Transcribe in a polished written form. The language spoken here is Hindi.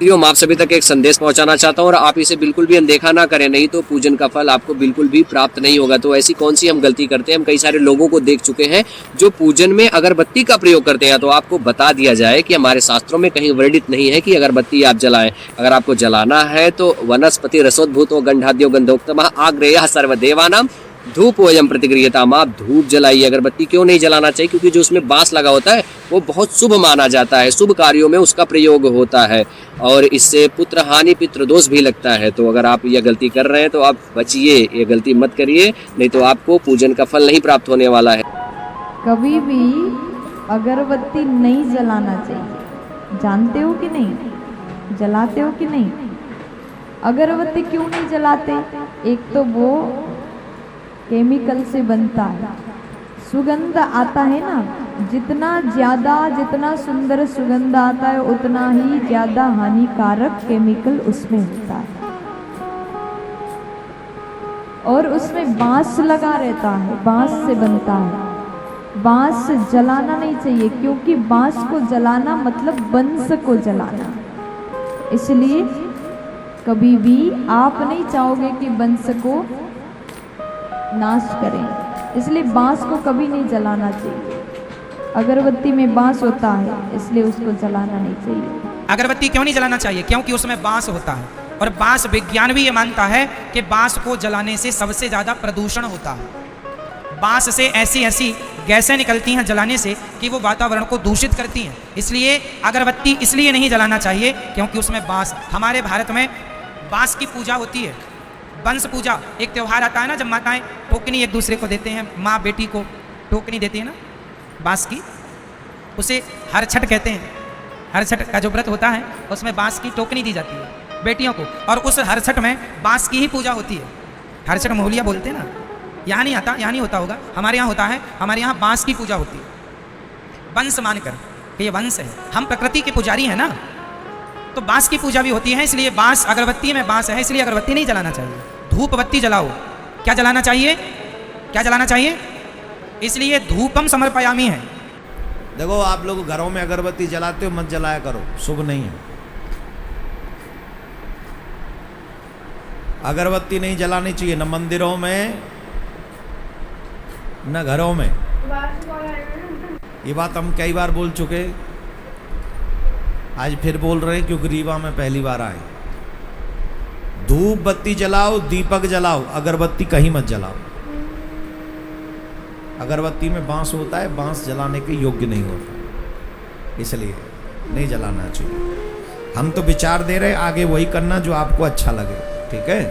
मैं आप सभी तक एक संदेश पहुंचाना चाहता हूं और आप इसे बिल्कुल भी अनदेखा ना करें, नहीं तो पूजन का फल आपको बिल्कुल भी प्राप्त नहीं होगा। तो ऐसी कौन सी हम गलती करते हैं? हम कई सारे लोगों को देख चुके हैं जो पूजन में अगरबत्ती का प्रयोग करते हैं। तो आपको बता दिया जाए कि हमारे शास्त्रों में कहीं वर्णित नहीं है कि अगरबत्ती आप जलाएं। अगर आपको जलाना है तो वनस्पति रसोद्भूतो गंधाद्यो गंधोक्तम आग्रेय सर्वदेवानाम धूप वयम प्रतिगृह्यताम। आप धूप जलाइए। अगरबत्ती क्यों नहीं जलाना चाहिए? क्योंकि जो उसमें बांस लगा होता है वो बहुत शुभ माना जाता है, शुभ कार्यों में उसका प्रयोग होता है और इससे पुत्र हानि पितृ दोष भी लगता है। तो अगर आप यह गलती कर रहे हैं तो आप बचिए, ये गलती मत करिए, नहीं तो आपको पूजन का फल नहीं प्राप्त होने वाला है। कभी भी अगरबत्ती नहीं जलाना चाहिए। जानते हो कि नहीं? जलाते हो कि नहीं? अगरबत्ती क्यों नहीं जलाते? एक तो वो केमिकल से बनता है, सुगंध आता है ना, जितना सुंदर सुगंध आता है उतना ही ज्यादा हानिकारक केमिकल उसमें होता है। और उसमें बांस लगा रहता है, बांस से बनता है। बांस जलाना नहीं चाहिए क्योंकि बांस को जलाना मतलब वंश को जलाना। इसलिए कभी भी आप नहीं चाहोगे कि वंश को नाश करें, इसलिए बांस को कभी नहीं जलाना चाहिए। अगरबत्ती में बांस होता है इसलिए उसको जलाना नहीं चाहिए। अगरबत्ती क्यों नहीं जलाना चाहिए? क्योंकि उसमें बांस होता है और बांस, विज्ञान भी ये मानता है कि बांस को जलाने से सबसे ज़्यादा प्रदूषण होता है। बांस से ऐसी ऐसी गैसें निकलती हैं जलाने से कि वो वातावरण को दूषित करती हैं। इसलिए अगरबत्ती इसलिए नहीं जलाना चाहिए क्योंकि उसमें बांस। हमारे भारत में बांस की पूजा होती है, वंश पूजा। एक त्यौहार आता है ना जब माताएं टोकनी एक दूसरे को देते हैं, माँ बेटी को टोकनी देती है ना बांस की, उसे हरछठ कहते हैं। हरछठ का जो व्रत होता है उसमें बांस की टोकनी दी जाती है बेटियों को, और उस हरछठ में बांस की ही पूजा होती है। हरछठ मोहलिया बोलते हैं ना, यहाँ नहीं आता, यहाँ नहीं होता होगा, हमारे यहाँ होता है। हमारे यहाँ बांस की पूजा होती है वंश मानकर कि ये वंश है, हम प्रकृति के पुजारी हैं ना, तो बांस की पूजा भी होती है। इसलिए बांस, अगरबत्ती में बांस है, इसलिए अगरबत्ती नहीं जलाना चाहिए। धूप बत्ती जलाओ। क्या जलाना चाहिए? क्या जलाना चाहिए? इसलिए धूपम समर्पयामि है। देखो, आप लोग घरों में अगरबत्ती जलाते हो, मत जलाया करो, शुभ नहीं है। अगरबत्ती नहीं जलानी चाहिए, न मंदिरों में न घरों में। ये बात हम कई बार बोल चुके, आज फिर बोल रहे हैं क्योंकि रीवा में पहली बार आए। धूप बत्ती जलाओ, दीपक जलाओ, अगरबत्ती कहीं मत जलाओ। अगरबत्ती में बांस होता है, बांस जलाने के योग्य नहीं होता, इसलिए नहीं जलाना चाहिए। हम तो विचार दे रहे, आगे वही करना जो आपको अच्छा लगे, ठीक है।